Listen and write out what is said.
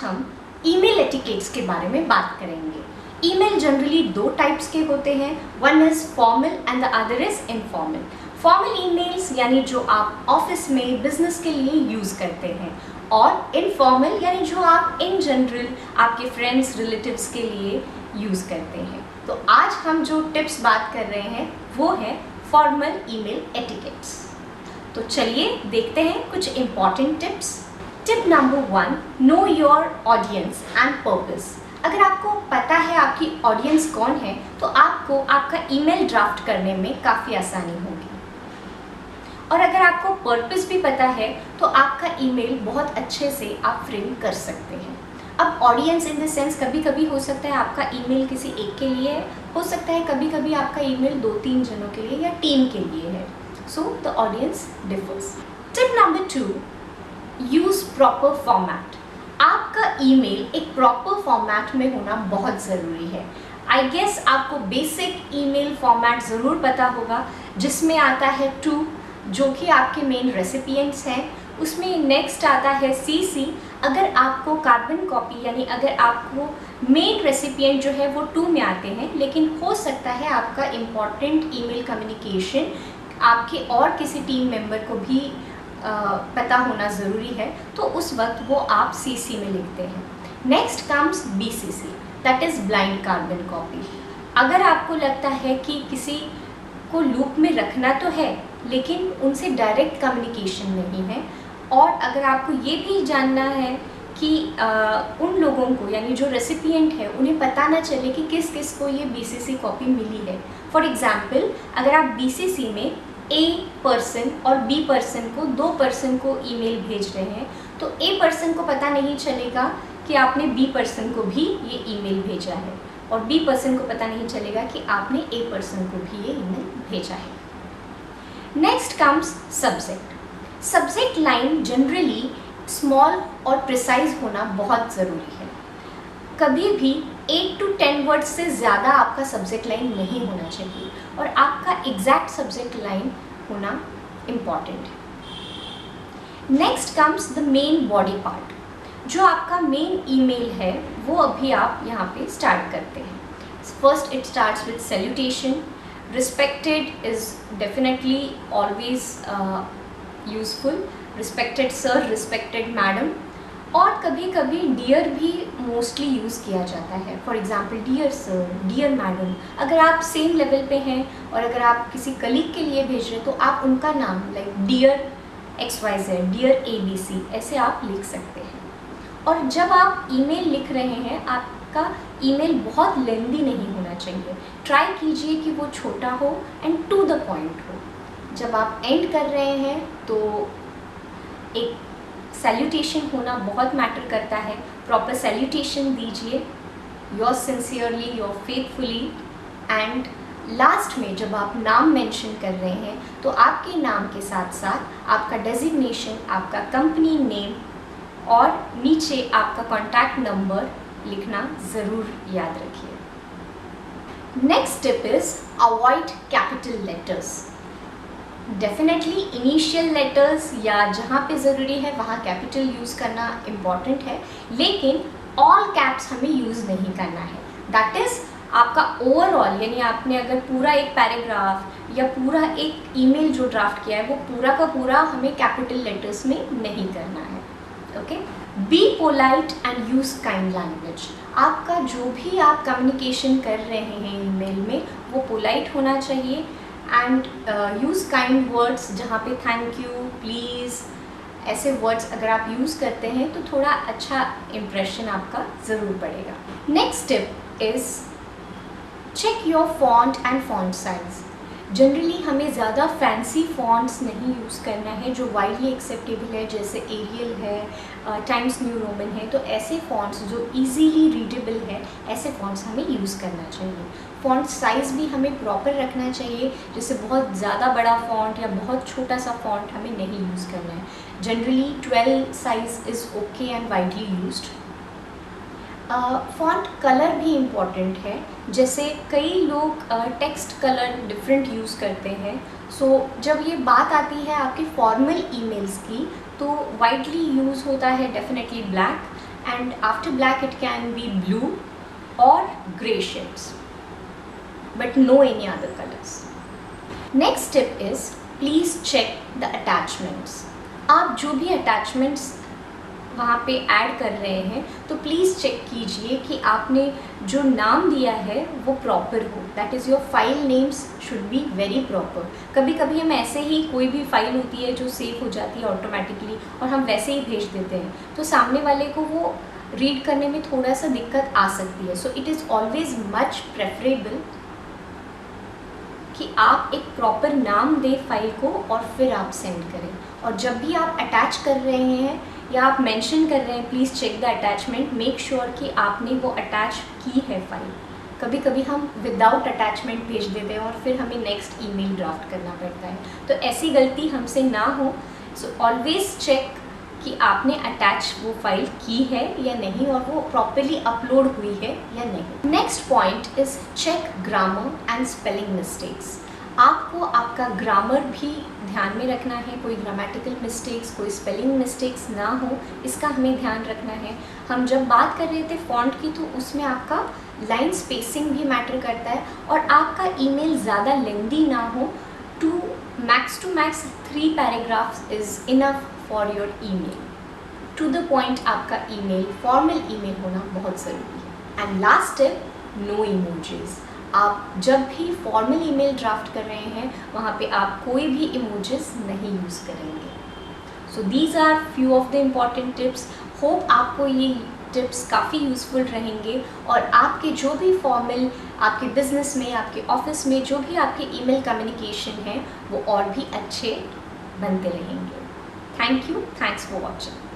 हम email etiquettes के बारे में बात करेंगे। ईमेल जनरली दो टाइप्स के होते हैं, one is formal and the other is informal. Formal emails यानी जो आप ऑफिस में बिजनेस के लिए यूज़ करते हैं, और इनफॉर्मल यानी जो आप इन जनरल आपके फ्रेंड्स रिलेटिव्स के लिए यूज़ करते हैं। तो आज हम जो टिप्स बात कर रहे हैं वो है फॉर्मल ईमेल एटिकेट्स। तो चलिए देखते हैं कुछ important tips. Tip number 1, know your audience and purpose. अगर आपको पता है आपकी ऑडियंस कौन है तो आपको आपका ईमेल ड्राफ्ट करने में काफ़ी आसानी होगी, और अगर आपको पर्पस भी पता है तो आपका ईमेल बहुत अच्छे से आप फ्रेम कर सकते हैं। अब ऑडियंस इन द सेंस कभी कभी हो सकता है आपका ईमेल किसी एक के लिए है, हो सकता है कभी कभी आपका ईमेल 2-3 जनों के लिए या टीम के लिए है। So the audience differs. Tip number 2, use proper format. आपका ईमेल एक प्रॉपर फॉर्मेट में होना बहुत ज़रूरी है। आई गेस आपको बेसिक ईमेल फॉर्मेट ज़रूर पता होगा, जिसमें आता है टू, जो कि आपके मेन रेसिपिएंट्स हैं। उसमें नेक्स्ट आता है सीसी। अगर आपको कार्बन कॉपी यानी अगर आपको मेन रेसिपिएंट जो है वो 2 में आते हैं, लेकिन हो सकता है आपका इम्पॉर्टेंट ईमेल कम्युनिकेशन आपके और किसी टीम मेंबर को भी पता होना ज़रूरी है, तो उस वक्त वो आप सीसी में लिखते हैं। Next comes BCC, that is blind carbon copy. अगर आपको लगता है कि किसी को लूप में रखना तो है लेकिन उनसे डायरेक्ट कम्युनिकेशन नहीं है, और अगर आपको ये भी जानना है कि उन लोगों को यानी जो रेसिपिएंट है उन्हें पता ना चले कि किस किस को ये बीसीसी कॉपी मिली है। फॉर एग्ज़ाम्पल, अगर आप बीसीसी में ए पर्सन और बी पर्सन को 2 पर्सन को ईमेल भेज रहे हैं, तो ए पर्सन को पता नहीं चलेगा कि आपने बी पर्सन को भी ये ईमेल भेजा है, और बी पर्सन को पता नहीं चलेगा कि आपने ए पर्सन को भी ये ईमेल भेजा है। Next comes subject. Subject line generally small और प्रिसाइज होना बहुत ज़रूरी है। कभी भी 8 to 10 वर्ड्स से ज़्यादा आपका सब्जेक्ट लाइन नहीं होना चाहिए, और आपका एग्जैक्ट सब्जेक्ट लाइन होना इम्पॉर्टेंट है। Next comes the main body part. जो आपका मेन ईमेल है वो अभी आप यहाँ पे स्टार्ट करते हैं। First it starts with salutation. Respected is definitely always useful. Respected sir, respected madam, और कभी कभी डियर भी मोस्टली यूज़ किया जाता है। For example, dear sir, dear madam. अगर आप सेम लेवल पे हैं और अगर आप किसी कलीग के लिए भेज रहे हैं तो आप उनका नाम like dear XYZ, dear ABC ऐसे आप लिख सकते हैं। और जब आप ईमेल लिख रहे हैं, आपका ईमेल बहुत लेंदी नहीं होना चाहिए। ट्राई कीजिए कि वो छोटा हो एंड टू द पॉइंट हो। जब आप एंड कर रहे हैं तो एक सैल्यूटेशन होना बहुत मैटर करता है। प्रॉपर सैल्यूटेशन दीजिए, your sincerely, your faithfully, and last में जब आप नाम मेंशन कर रहे हैं तो आपके नाम के साथ साथ आपका डेजिग्नेशन, आपका कंपनी नेम और नीचे आपका कॉन्टैक्ट नंबर लिखना ज़रूर याद रखिए। Next tip is avoid capital letters. Definitely initial letters या जहाँ पे ज़रूरी है वहाँ कैपिटल यूज़ करना इम्पॉर्टेंट है, लेकिन ऑल कैप्स हमें यूज़ नहीं करना है। दैट इज़ आपका ओवरऑल, यानी आपने अगर पूरा एक पैराग्राफ या पूरा एक ईमेल जो ड्राफ्ट किया है वो पूरा का पूरा हमें कैपिटल लेटर्स में नहीं करना है। Okay. Be polite and use kind language. आपका जो भी आप कम्युनिकेशन कर रहे हैं ईमेल में वो पोलाइट होना चाहिए, एंड यूज़ काइंड वर्ड्स, जहाँ पे थैंक यू, प्लीज़ ऐसे वर्ड्स अगर आप यूज़ करते हैं तो थोड़ा अच्छा इम्प्रेशन आपका ज़रूर पड़ेगा। Next tip is check your font and font size. Generally हमें ज़्यादा फैंसी फॉन्ट्स नहीं यूज़ करना है जो वाइडली एक्सेप्टेबल है, जैसे एरियल है, टाइम्स न्यू रोमन है। तो ऐसे फॉन्ट्स जो इजीली रीडेबल है, ऐसे फॉन्ट्स हमें यूज़ करना चाहिए। फॉन्ट साइज़ भी हमें प्रॉपर रखना चाहिए, जैसे बहुत ज़्यादा बड़ा फॉन्ट या बहुत छोटा सा फॉन्ट हमें नहीं यूज़ करना है। Generally 12 size is okay and widely used. Font colour भी इम्पॉर्टेंट है, जैसे कई लोग टेक्स्ट कलर डिफरेंट यूज़ करते हैं। सो जब ये बात आती है आपके फॉर्मल ईमेल्स की तो वाइडली यूज़ होता है definitely black, and after black it can be blue or gray shades, but no any other colors. Next tip is please check the attachments. आप जो भी attachments वहाँ पे ऐड कर रहे हैं तो प्लीज़ चेक कीजिए कि आपने जो नाम दिया है वो प्रॉपर हो, that is your file names should be very proper. कभी कभी हम ऐसे ही कोई भी फाइल होती है जो सेव हो जाती है ऑटोमेटिकली और हम वैसे ही भेज देते हैं, तो सामने वाले को वो रीड करने में थोड़ा सा दिक्कत आ सकती है। So it is always much preferable कि आप एक प्रॉपर नाम दें फाइल को और फिर आप सेंड करें। और जब भी आप अटैच कर रहे हैं या आप मेंशन कर रहे हैं, please check the attachment, make sure कि आपने वो अटैच की है फाइल। कभी कभी हम विदाउट अटैचमेंट भेज देते हैं और फिर हमें नेक्स्ट ईमेल ड्राफ्ट करना पड़ता है, तो ऐसी गलती हमसे ना हो। सो ऑलवेज चेक कि आपने अटैच वो फाइल की है या नहीं और वो प्रॉपरली अपलोड हुई है या नहीं। Next point is check grammar and spelling mistakes. आपको आपका ग्रामर भी ध्यान में रखना है, कोई ग्रामेटिकल मिस्टेक्स, कोई स्पेलिंग मिस्टेक्स ना हो, इसका हमें ध्यान रखना है। हम जब बात कर रहे थे फॉन्ट की तो उसमें आपका लाइन स्पेसिंग भी मैटर करता है और आपका ईमेल ज़्यादा लेंदी ना हो। Two max 3 paragraphs is enough for your email. To the point आपका ईमेल, फॉर्मल ईमेल होना बहुत ज़रूरी है। And last tip, no emojis. आप जब भी फॉर्मल ईमेल ड्राफ्ट कर रहे हैं वहाँ पे आप कोई भी इमोजीज नहीं यूज़ करेंगे। So these are few of the important tips. Hope आपको ये टिप्स काफ़ी यूज़फुल रहेंगे और आपके जो भी फॉर्मल, आपके बिजनेस में, आपके ऑफिस में जो भी आपके ईमेल कम्युनिकेशन है वो और भी अच्छे बनते रहेंगे। Thank you, thanks for watching.